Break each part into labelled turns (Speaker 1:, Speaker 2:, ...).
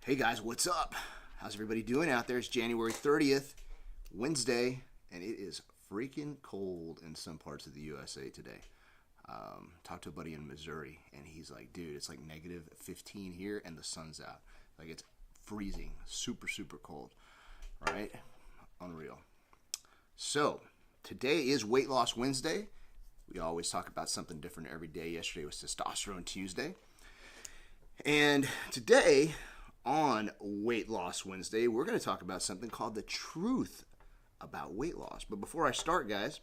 Speaker 1: Hey guys, what's up? How's everybody doing out there? It's January 30th, Wednesday, and it is freaking cold in some parts of the USA today. Talked to a buddy in Missouri, and he's like, dude, it's like negative 15 here, and the sun's out. Like, it's freezing, super, super cold, right? Unreal. So, today is Weight Loss Wednesday. We always talk about something different every day. Yesterday was Testosterone Tuesday. And today, on Weight Loss Wednesday, we're going to talk about something called the truth about weight loss. But before I start, guys,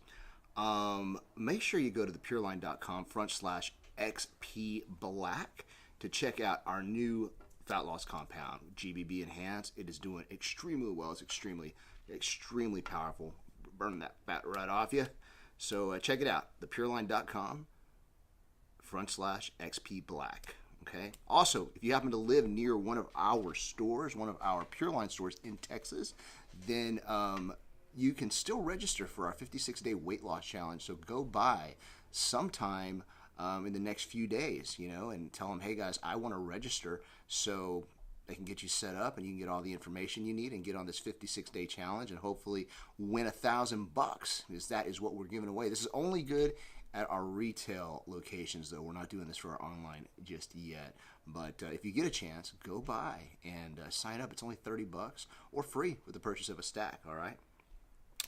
Speaker 1: make sure you go to the Pureline.com/XP Black to check out our new fat loss compound, GBB Enhance. It is doing extremely well. It's extremely, extremely powerful. Burning that fat right off you. So check it out, the Pureline.com/XP Black. Okay. Also, if you happen to live near one of our stores, one of our Pureline stores in Texas, then you can still register for our 56-day weight loss challenge. So go by sometime in the next few days, and tell them, hey guys, I want to register so they can get you set up and you can get all the information you need and get on this 56-day challenge and hopefully win $1,000, because that is what we're giving away. This is only good at our retail locations, though. We're not doing this for our online just yet. But if you get a chance, go by and sign up. It's only $30 or free with the purchase of a stack, all right?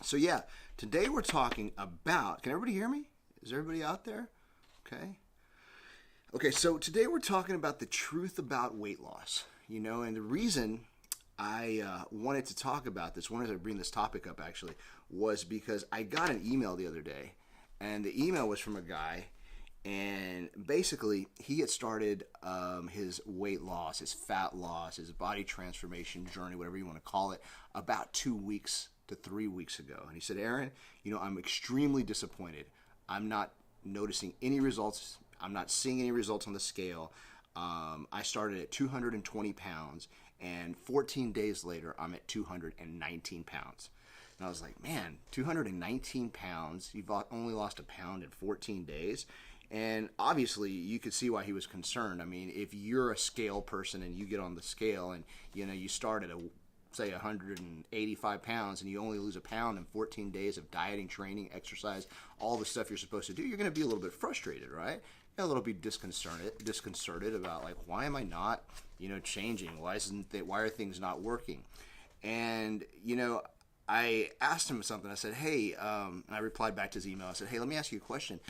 Speaker 1: So, yeah, today we're talking about, can everybody hear me? Is everybody out there? Okay. Okay, so today we're talking about the truth about weight loss, and the reason I wanted to talk about this, wanted to bring this topic up actually, was because I got an email the other day. And the email was from a guy, and basically he had started his weight loss, his fat loss, his body transformation journey, whatever you want to call it, about 2 weeks to 3 weeks ago. And he said, Aaron, I'm extremely disappointed. I'm not noticing any results. I'm not seeing any results on the scale. I started at 220 pounds, and 14 days later, I'm at 219 pounds. And I was like, man, 219 pounds, you've only lost a pound in 14 days. And obviously, you could see why he was concerned. I mean, if you're a scale person and you get on the scale and, you start at, say, 185 pounds and you only lose a pound in 14 days of dieting, training, exercise, all the stuff you're supposed to do, you're going to be a little bit frustrated, right? A little bit disconcerted about, like, why am I not, changing? Why are things not working? And, I asked him something. I said, hey, and I replied back to his email. I said, hey, let me ask you a question.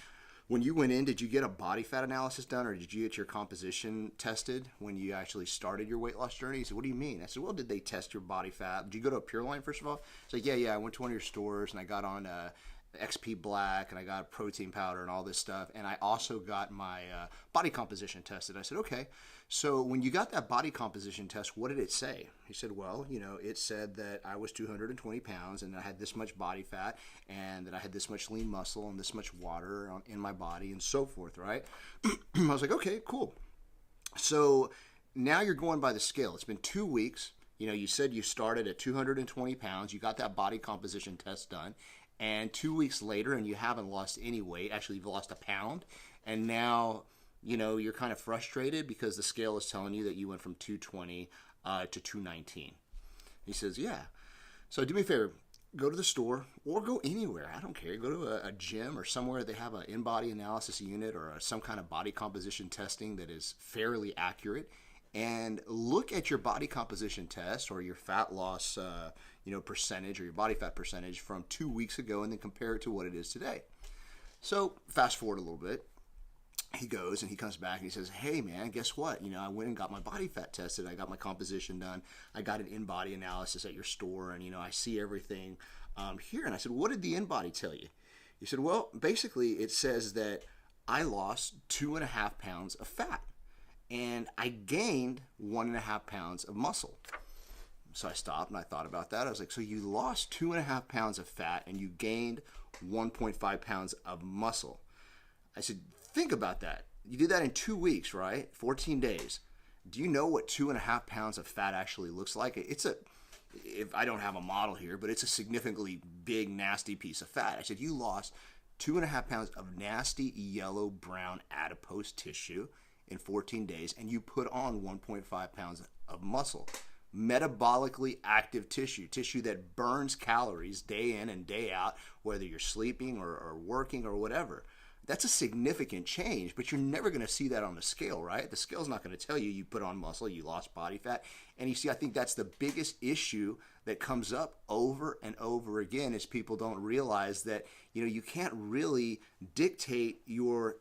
Speaker 1: When you went in, did you get a body fat analysis done, or did you get your composition tested when you actually started your weight loss journey? He said, what do you mean? I said, well, did they test your body fat? Did you go to a Pureline, first of all? He's like, yeah, I went to one of your stores, and I got on XP Black, and I got protein powder and all this stuff, and I also got my body composition tested. I said, okay, so when you got that body composition test, what did it say? He said, well, it said that I was 220 pounds and I had this much body fat and that I had this much lean muscle and this much water in my body and so forth, right? I was like, okay, cool. So now you're going by the scale. It's been 2 weeks. You said you started at 220 pounds. You got that body composition test done. And 2 weeks later, and you haven't lost any weight. Actually, you've lost a pound. And now, you're kind of frustrated because the scale is telling you that you went from 220 to 219. He says, yeah. So do me a favor. Go to the store or go anywhere. I don't care. Go to a gym or somewhere they have an in-body analysis unit or some kind of body composition testing that is fairly accurate. And look at your body composition test or your fat loss percentage or your body fat percentage from 2 weeks ago and then compare it to what it is today. So fast forward a little bit. He goes and he comes back and he says, hey man, guess what? I went and got my body fat tested. I got my composition done. I got an in-body analysis at your store and, I see everything here. And I said, what did the in-body tell you? He said, well, basically it says that I lost 2.5 pounds of fat and I gained 1.5 pounds of muscle. So I stopped and I thought about that. I was like, so you lost 2.5 pounds of fat and you gained 1.5 pounds of muscle. I said, think about that. You did that in 2 weeks, right? 14 days. Do you know what 2.5 pounds of fat actually looks like? If I don't have a model here, but it's a significantly big, nasty piece of fat. I said, you lost 2.5 pounds of nasty yellow brown adipose tissue in 14 days and you put on 1.5 pounds of muscle. Metabolically active tissue that burns calories day in and day out, whether you're sleeping or working or whatever. That's a significant change, but you're never going to see that on the scale, right? The scale's not going to tell you you put on muscle, you lost body fat. And you see, I think that's the biggest issue that comes up over and over again is people don't realize that, you can't really dictate your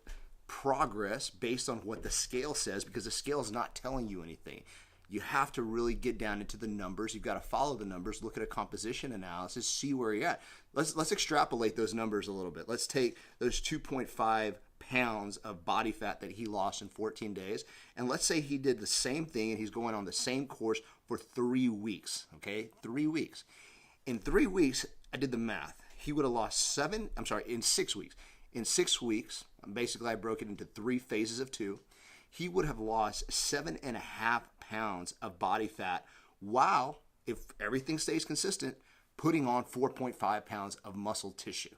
Speaker 1: progress based on what the scale says because the scale is not telling you anything. You have to really get down into the numbers. You've got to follow the numbers, look at a composition analysis, see where you're at. Let's extrapolate those numbers a little bit. Let's take those 2.5 pounds of body fat that he lost in 14 days, and let's say he did the same thing and he's going on the same course for 3 weeks, okay? 3 weeks. In 3 weeks, I did the math. He would have lost in 6 weeks. In 6 weeks, basically I broke it into 3 phases of 2. He would have lost 7.5 pounds of body fat while, if everything stays consistent, putting on 4.5 pounds of muscle tissue.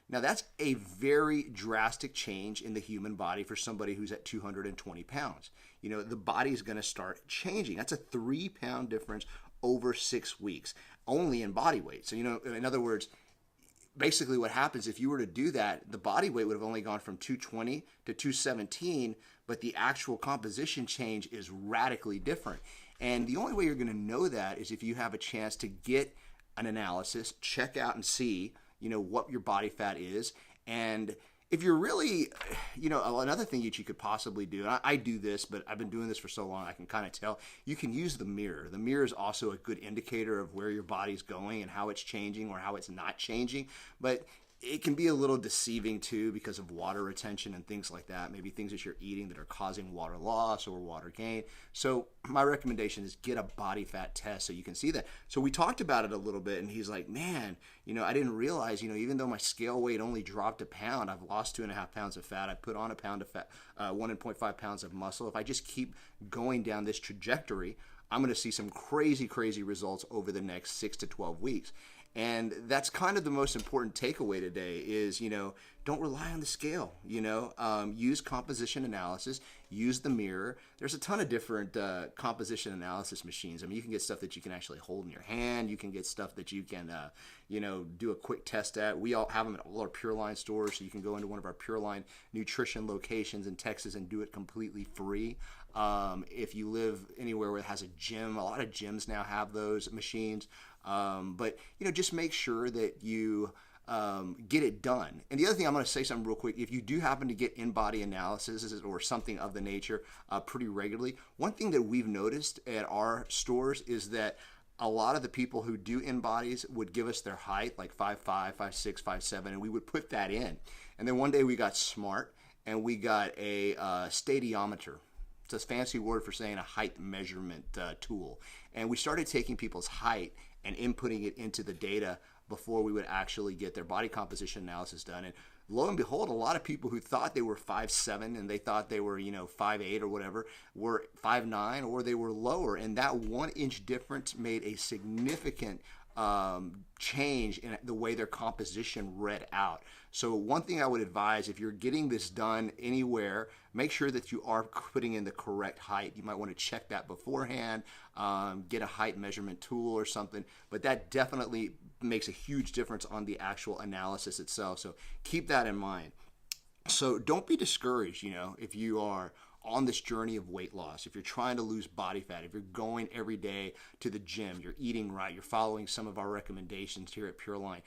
Speaker 1: Now that's a very drastic change in the human body for somebody who's at 220 pounds. The body is going to start changing. That's a 3-pound difference over 6 weeks, only in body weight. So, in other words, basically what happens if you were to do that, the body weight would have only gone from 220 to 217, but the actual composition change is radically different. And the only way you're going to know that is if you have a chance to get an analysis, check out and see, what your body fat is. And if you're really, another thing that you could possibly do, and I do this, but I've been doing this for so long, I can kind of tell, you can use the mirror. The mirror is also a good indicator of where your body's going and how it's changing or how it's not changing. But it can be a little deceiving too because of water retention and things like that. Maybe things that you're eating that are causing water loss or water gain. So my recommendation is get a body fat test so you can see that. So we talked about it a little bit and he's like, man, I didn't realize, even though my scale weight only dropped a pound, I've lost 2.5 pounds of fat. I put on a pound of fat, 1.5 pounds of muscle. If I just keep going down this trajectory, I'm going to see some crazy, crazy results over the next 6 to 12 weeks. And that's kind of the most important takeaway today is, don't rely on the scale, use composition analysis, use the mirror. There's a ton of different composition analysis machines. I mean, you can get stuff that you can actually hold in your hand. You can get stuff that you can, do a quick test at. We all have them at all our Pureline stores. So you can go into one of our Pureline nutrition locations in Texas and do it completely free. If you live anywhere where it has a gym, a lot of gyms now have those machines. But just make sure that you get it done. And the other thing, I'm going to say something real quick. If you do happen to get in-body analysis or something of the nature pretty regularly, one thing that we've noticed at our stores is that a lot of the people who do in-bodies would give us their height, like 5'5", 5'6", 5'7", and we would put that in. And then one day we got smart and we got a stadiometer. It's a fancy word for saying a height measurement tool. And we started taking people's height and inputting it into the data before we would actually get their body composition analysis done. And lo and behold, a lot of people who thought they were 5'7" and they thought they were, 5'8" or whatever, were 5'9" or they were lower. And that 1 inch difference made a significant change in the way their composition read out. So one thing I would advise, if you're getting this done anywhere, make sure that you are putting in the correct height. You might want to check that beforehand, get a height measurement tool or something, but that definitely makes a huge difference on the actual analysis itself. So keep that in mind. So don't be discouraged, if you are on this journey of weight loss, if you're trying to lose body fat, if you're going every day to the gym, you're eating right, you're following some of our recommendations here at Pureline,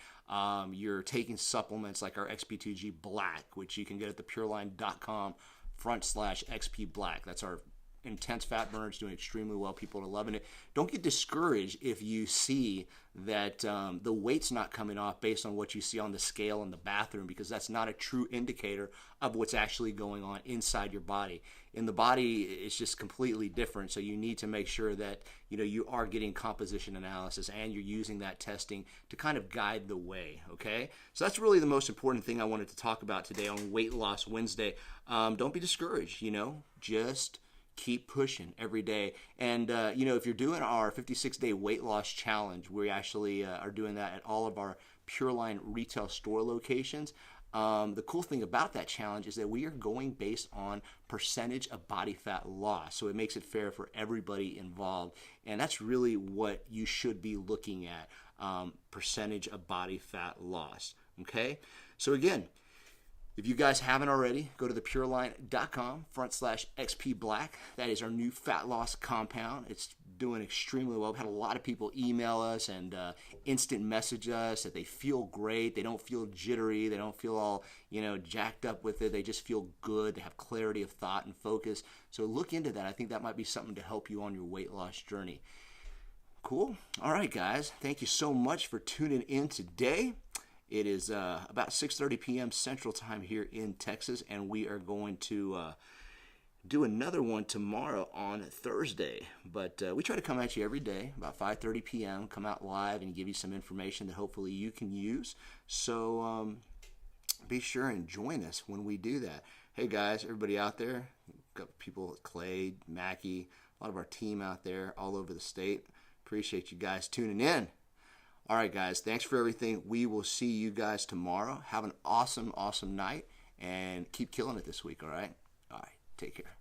Speaker 1: you're taking supplements like our XP2G Black, which you can get at thepureline.com/XP Black. That's our intense fat burner. It's doing extremely well. People are loving it. Don't get discouraged if you see that the weight's not coming off based on what you see on the scale in the bathroom, because that's not a true indicator of what's actually going on inside your body. In the body, it's just completely different. So you need to make sure that you are getting composition analysis and you're using that testing to kind of guide the way. Okay, so that's really the most important thing I wanted to talk about today on Weight Loss Wednesday. Don't be discouraged. Just keep pushing every day. And, if you're doing our 56-day weight loss challenge, we actually are doing that at all of our Pureline retail store locations. The cool thing about that challenge is that we are going based on percentage of body fat loss. So it makes it fair for everybody involved. And that's really what you should be looking at, percentage of body fat loss. Okay? So again, if you guys haven't already, go to thepureline.com/XPBlack. That is our new fat loss compound. It's doing extremely well. We've had a lot of people email us and instant message us that they feel great. They don't feel jittery. They don't feel all, jacked up with it. They just feel good. They have clarity of thought and focus. So look into that. I think that might be something to help you on your weight loss journey. Cool. All right, guys. Thank you so much for tuning in today. It is about 6:30 p.m. Central Time here in Texas, and we are going to do another one tomorrow on Thursday. But we try to come at you every day about 5:30 p.m., come out live and give you some information that hopefully you can use. So be sure and join us when we do that. Hey, guys, everybody out there, got people, Clay, Mackie, a lot of our team out there all over the state. Appreciate you guys tuning in. All right, guys, thanks for everything. We will see you guys tomorrow. Have an awesome, awesome night, and keep killing it this week, all right? All right, take care.